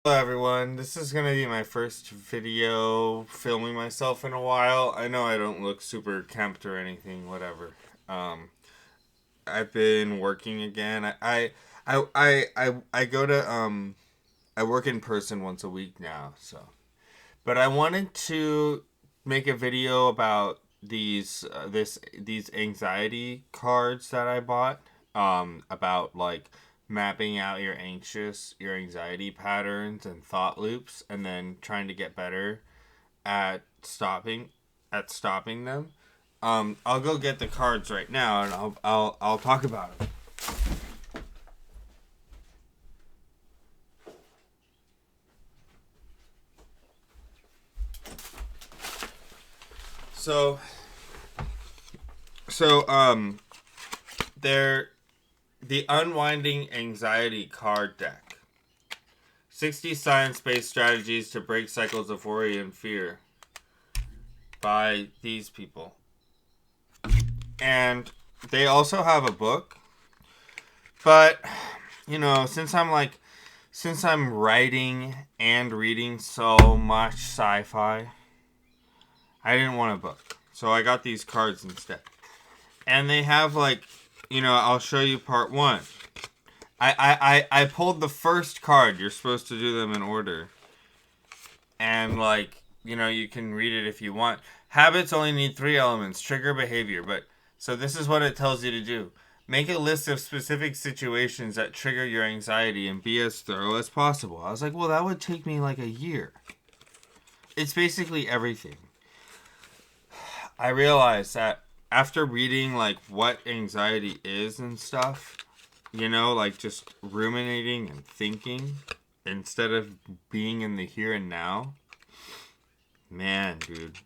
Hello everyone, this is gonna be my first video filming myself in a while. I know I don't look super kempt or anything, whatever. Um, I've been working again. I go to I work in person once a week now, so. But I wanted to make a video about these anxiety cards that I bought. About like mapping out your anxiety patterns and thought loops, and then trying to get better at stopping them. I'll go get the cards right now, and I'll talk about them. So so they're the Unwinding Anxiety card deck. 60 science based strategies to break cycles of worry and fear by these people. And they also have a book. But, since I'm writing and reading so much sci fi, I didn't want a book. So I got these cards instead. And they have, I'll show you part one. I pulled the first card. You're supposed to do them in order. And, you can read it if you want. Habits only need three elements: trigger, behavior. But, so this is what it tells you to do. Make a list of specific situations that trigger your anxiety and be as thorough as possible. I was like, well, that would take me like a year. It's basically everything. I realized that after reading, like, what anxiety is and stuff, like just ruminating and thinking instead of being in the here and now. Man, dude,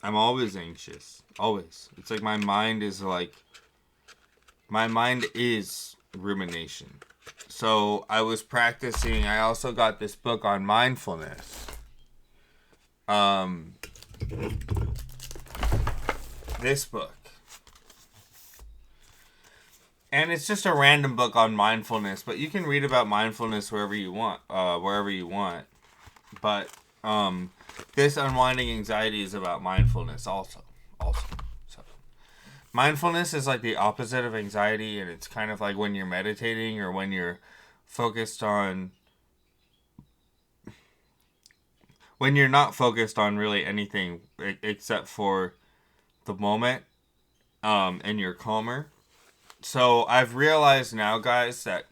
I'm always anxious. Always. It's like my mind is rumination. So I was practicing. I also got this book on mindfulness. Um, this book. And it's just a random book on mindfulness, but you can read about mindfulness wherever you want. But this Unwinding Anxiety is about mindfulness also. So mindfulness is like the opposite of anxiety, and it's kind of like when you're meditating or focused on when you're not focused on really anything except for the moment, and you're calmer. So I've realized now, guys, that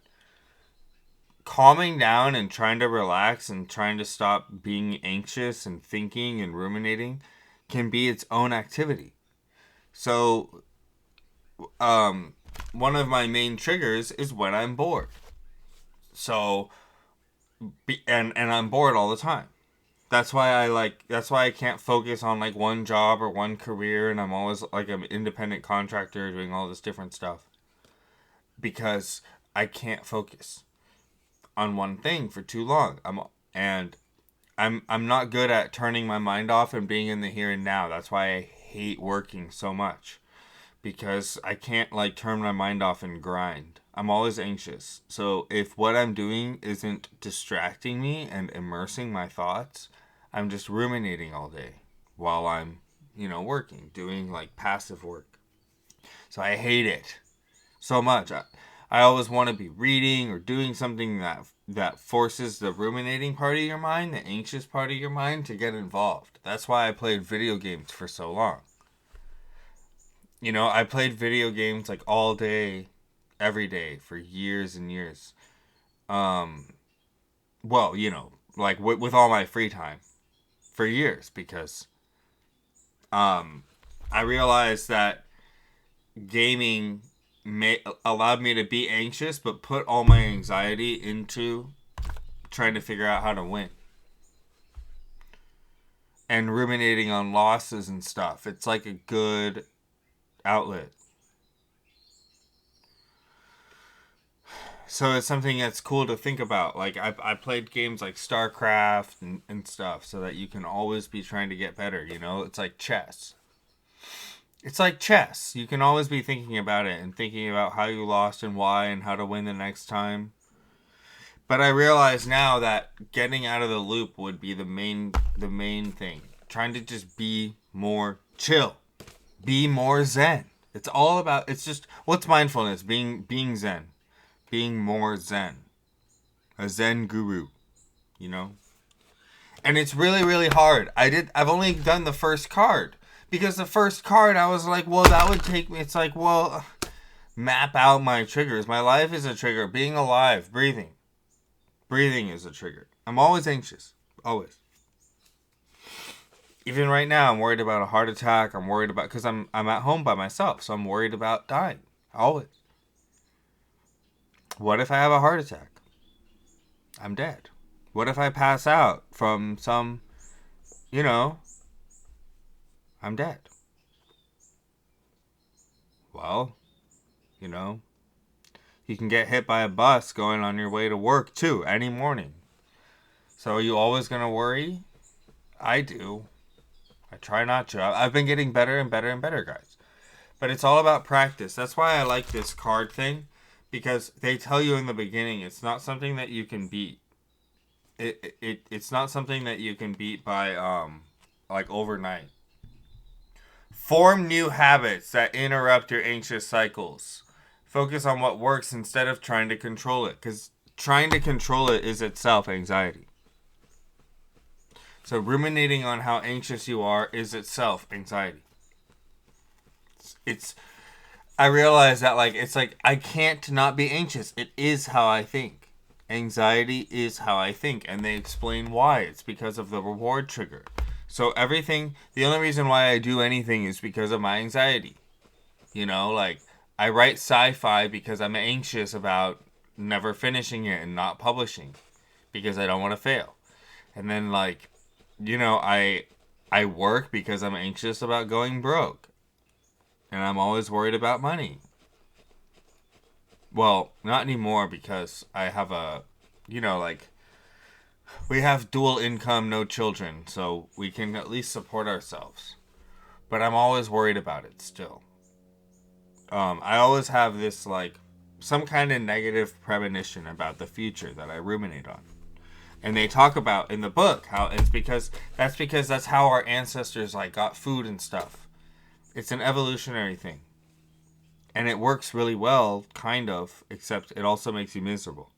calming down and trying to relax and trying to stop being anxious and thinking and ruminating can be its own activity. So, one of my main triggers is when I'm bored. So, and I'm bored all the time. That's why I can't focus on like one job or one career, and I'm always like an independent contractor doing all this different stuff because I can't focus on one thing for too long. And I'm not good at turning my mind off and being in the here and now. That's why I hate working so much, because I can't like turn my mind off and grind. I'm always anxious. So if what I'm doing isn't distracting me and immersing my thoughts, I'm just ruminating all day while I'm, working, doing like passive work. So I hate it so much. I always want to be reading or doing something that forces the ruminating part of your mind, the anxious part of your mind, to get involved. That's why I played video games for so long. I played video games like all day, every day for years and years. Um, well, like with all my free time for years, because um, I realized that gaming allowed me to be anxious, but put all my anxiety into trying to figure out how to win and ruminating on losses and stuff. It's like a good outlet. So it's something that's cool to think about. Like I played games like StarCraft and stuff, so that you can always be trying to get better. It's like chess. It's like chess. You can always be thinking about it and thinking about how you lost and why and how to win the next time. But I realize now that getting out of the loop would be the main thing. Trying to just be more chill. Be more zen. It's all about, it's just, what's mindfulness? Being zen. Being more zen. A zen guru, you know? And it's really, really hard. I've only done the first card. Because the first card, I was like, well, that would take me, it's like, well, map out my triggers. My life is a trigger. Being alive, breathing. Breathing is a trigger. I'm always anxious. Always. Even right now, I'm worried about a heart attack. I'm worried about, because I'm at home by myself, so I'm worried about dying. Always. What if I have a heart attack? I'm dead. What if I pass out from some, I'm dead. Well, you can get hit by a bus going on your way to work too, any morning. So are you always going to worry? I do. I try not to. I've been getting better and better and better, guys. But it's all about practice. That's why I like this card thing. Because they tell you in the beginning, it's not something that you can beat. It's not something that you can beat by like overnight. Form new habits that interrupt your anxious cycles. Focus on what works instead of trying to control it, because trying to control it is itself anxiety. So ruminating on how anxious you are is itself anxiety. I realize that it's like I can't not be anxious. It is how I think. Anxiety is how I think, and they explain why. It's because of the reward trigger. So the only reason why I do anything is because of my anxiety. I write sci-fi because I'm anxious about never finishing it and not publishing because I don't want to fail. And then I work because I'm anxious about going broke. And I'm always worried about money. Well, not anymore because I have we have dual income, no children, so we can at least support ourselves. But I'm always worried about it still. I always have this some kind of negative premonition about the future that I ruminate on. And they talk about in the book how it's because that's how our ancestors got food and stuff. It's an evolutionary thing. And it works really well, kind of, except it also makes you miserable.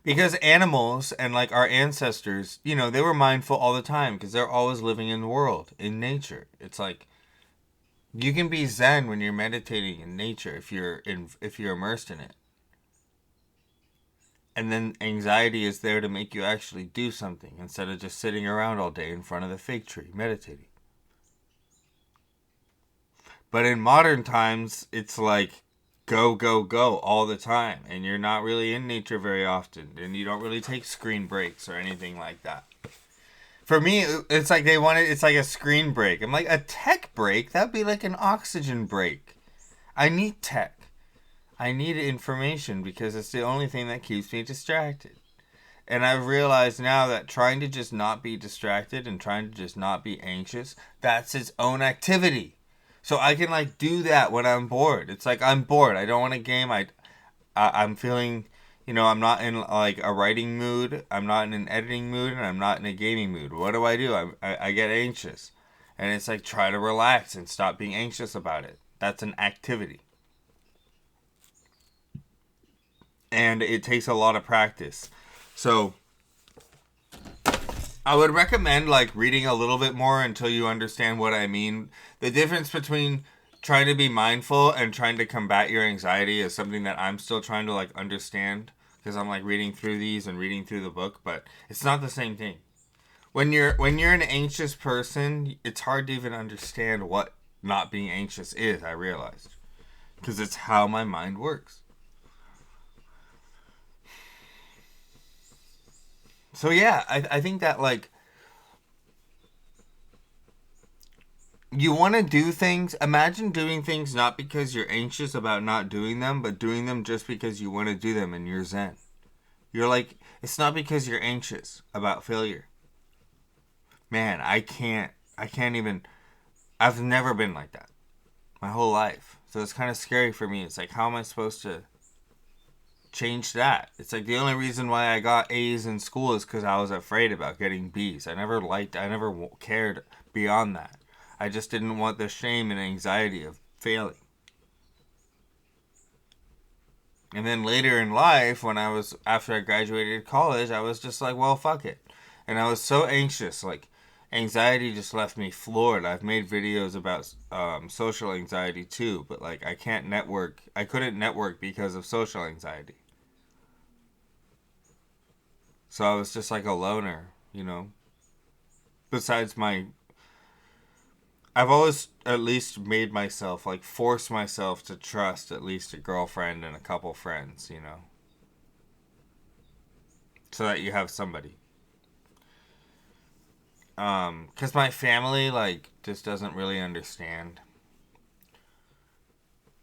Because animals and our ancestors, they were mindful all the time because they're always living in the world, in nature. It's you can be zen when you're meditating in nature if you're immersed in it. And then anxiety is there to make you actually do something instead of just sitting around all day in front of the fig tree meditating. But in modern times, it's go, go, go all the time. And you're not really in nature very often. And you don't really take screen breaks or anything like that. For me, it's it's like a screen break. I'm like, a tech break? That'd be like an oxygen break. I need tech. I need information because it's the only thing that keeps me distracted. And I've realized now that trying to just not be distracted and trying to just not be anxious, that's its own activity. So I can do that when I'm bored. It's I'm bored. I don't want to game. I'm feeling, I'm not in a writing mood. I'm not in an editing mood, and I'm not in a gaming mood. What do? I get anxious, and it's try to relax and stop being anxious about it. That's an activity, and it takes a lot of practice. So I would recommend reading a little bit more until you understand what I mean. The difference between trying to be mindful and trying to combat your anxiety is something that I'm still trying to understand because I'm reading through these and reading through the book, but it's not the same thing. When you're an anxious person, it's hard to even understand what not being anxious is, I realized. Because it's how my mind works. So yeah, I think that you want to do things. Imagine doing things not because you're anxious about not doing them, but doing them just because you want to do them and you're zen. You're it's not because you're anxious about failure. Man, I can't even, I've never been like that. My whole life. So it's kind of scary for me. It's like, how am I supposed to change that? It's like the only reason why I got A's in school is because I was afraid about getting B's. I never cared beyond that. I just didn't want the shame and anxiety of failing. And then later in life, after I graduated college, I was just like, well, fuck it. And I was so anxious. Like, anxiety just left me floored. I've made videos about social anxiety too, but like, I couldn't network because of social anxiety. So I was just like a loner, you know? Besides I've always at least made myself, like, force myself to trust at least a girlfriend and a couple friends, you know? So that you have somebody. Because my family, like, just doesn't really understand.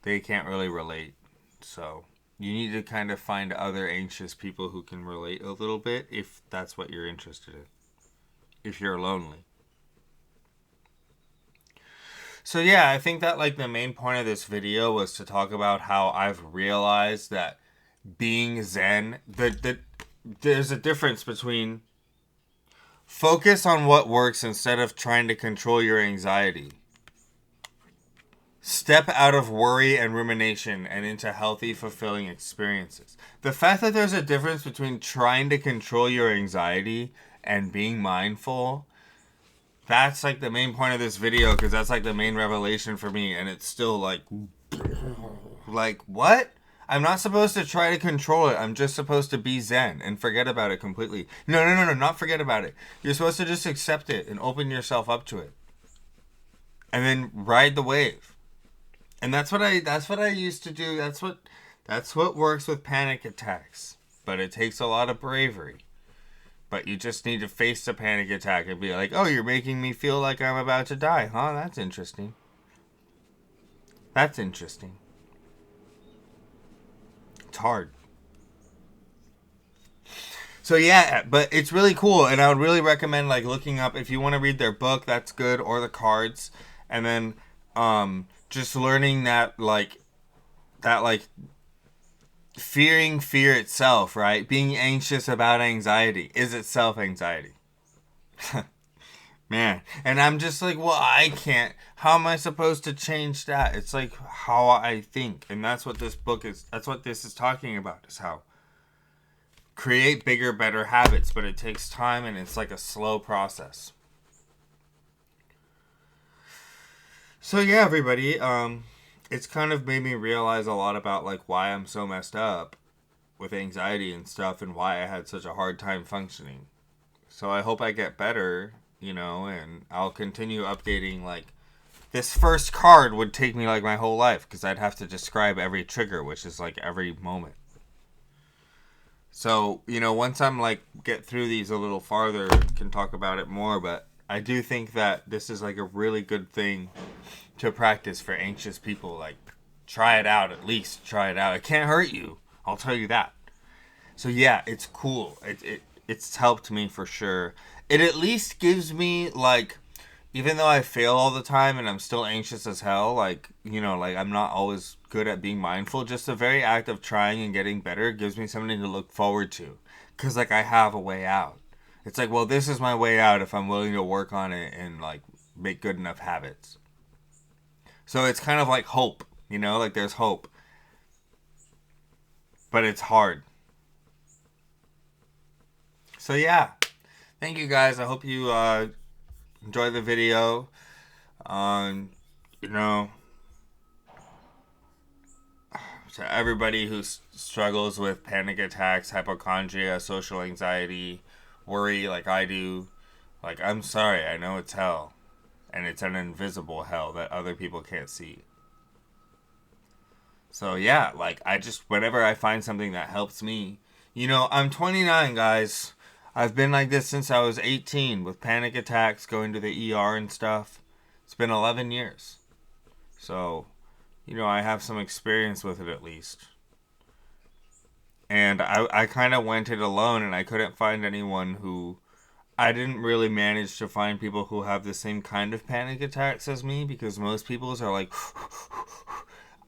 They can't really relate. So you need to kind of find other anxious people who can relate a little bit if that's what you're interested in. If you're lonely. So yeah, I think that like the main point of this video was to talk about how I've realized that being Zen, there's a difference between focus on what works instead of trying to control your anxiety. Step out of worry and rumination and into healthy, fulfilling experiences. The fact that there's a difference between trying to control your anxiety and being mindful, that's like the main point of this video, because that's like the main revelation for me, and it's still like what? I'm not supposed to try to control it. I'm just supposed to be Zen and forget about it completely. No, not forget about it. You're supposed to just accept it and open yourself up to it. And then ride the wave. And that's what I used to do. That's what works with panic attacks. But it takes a lot of bravery. But you just need to face the panic attack and be like, "Oh, you're making me feel like I'm about to die, huh? That's interesting. That's interesting." It's hard. So yeah, but it's really cool, and I would really recommend like looking up if you want to read their book. That's good, or the cards, and then just learning that fearing fear itself, right? Being anxious about anxiety is itself anxiety. Man, and I'm just like, well, I can't. How am I supposed to change that? It's like how I think, and that's what this book is. That's what this is talking about. Is how create bigger, better habits, but it takes time and it's like a slow process. So yeah, everybody, it's kind of made me realize a lot about like why I'm so messed up with anxiety and stuff, and why I had such a hard time functioning. So I hope I get better, and I'll continue updating. Like, this first card would take me like my whole life, because I'd have to describe every trigger, which is like every moment. So, once I'm like get through these a little farther, can talk about it more, but I do think that this is like a really good thing to practice for anxious people. Like, try it out, at least try it out. It can't hurt you, I'll tell you that. So yeah, it's cool. It's helped me for sure. It at least gives me like, even though I fail all the time and I'm still anxious as hell, like, like I'm not always good at being mindful, just the very act of trying and getting better gives me something to look forward to. Because, like, I have a way out. It's like, well, this is my way out if I'm willing to work on it and, like, make good enough habits. So it's kind of like hope, like there's hope. But it's hard. So yeah, thank you guys. I hope you enjoy the video. You know, to everybody who struggles with panic attacks, hypochondria, social anxiety, worry like I do, like, I'm sorry. I know it's hell, and it's an invisible hell that other people can't see. So yeah, like, whenever I find something that helps me, I'm 29, guys. I've been like this since I was 18 with panic attacks, going to the ER and stuff. It's been 11 years. So, I have some experience with it at least. And I kind of went it alone, and I couldn't find anyone who... I didn't really manage to find people who have the same kind of panic attacks as me, because most people's are like...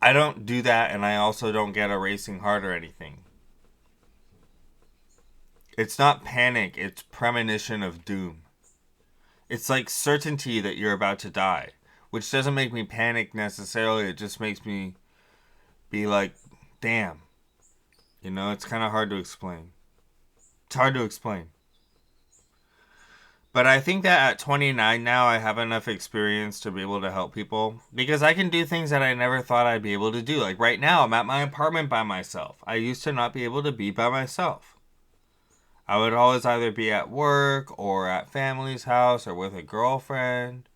I don't do that, and I also don't get a racing heart or anything. It's not panic, it's premonition of doom. It's like certainty that you're about to die, which doesn't make me panic necessarily. It just makes me be like, damn. It's kind of hard to explain. It's hard to explain. But I think that at 29 now, I have enough experience to be able to help people because I can do things that I never thought I'd be able to do. Like right now, I'm at my apartment by myself. I used to not be able to be by myself. I would always either be at work or at family's house or with a girlfriend.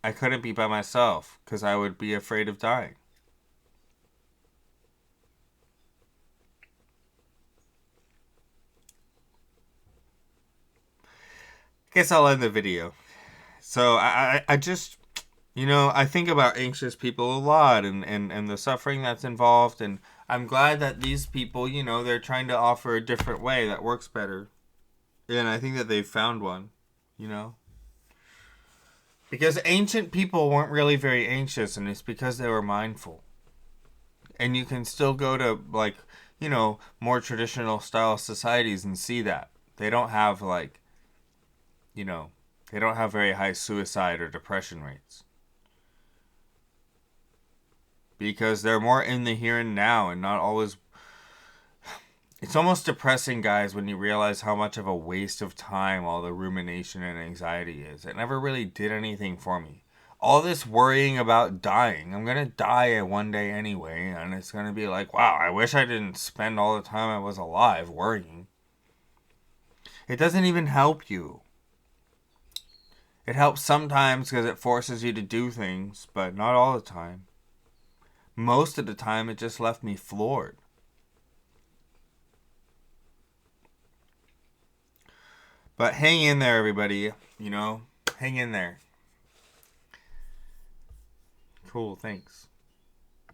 I couldn't be by myself because I would be afraid of dying. Guess I'll end the video. So I just, I think about anxious people a lot and the suffering that's involved. And I'm glad that these people, they're trying to offer a different way that works better. And I think that they've found one, you know? Because ancient people weren't really very anxious, and it's because they were mindful. And you can still go to, like, more traditional style societies and see that. They don't have, like, you know, they don't have very high suicide or depression rates. Because they're more in the here and now and not always. It's almost depressing, guys, when you realize how much of a waste of time all the rumination and anxiety is. It never really did anything for me. All this worrying about dying. I'm going to die one day anyway, and it's going to be like, wow, I wish I didn't spend all the time I was alive worrying. It doesn't even help you. It helps sometimes because it forces you to do things, but not all the time. Most of the time, it just left me floored. But hang in there, everybody. Hang in there. Cool, thanks.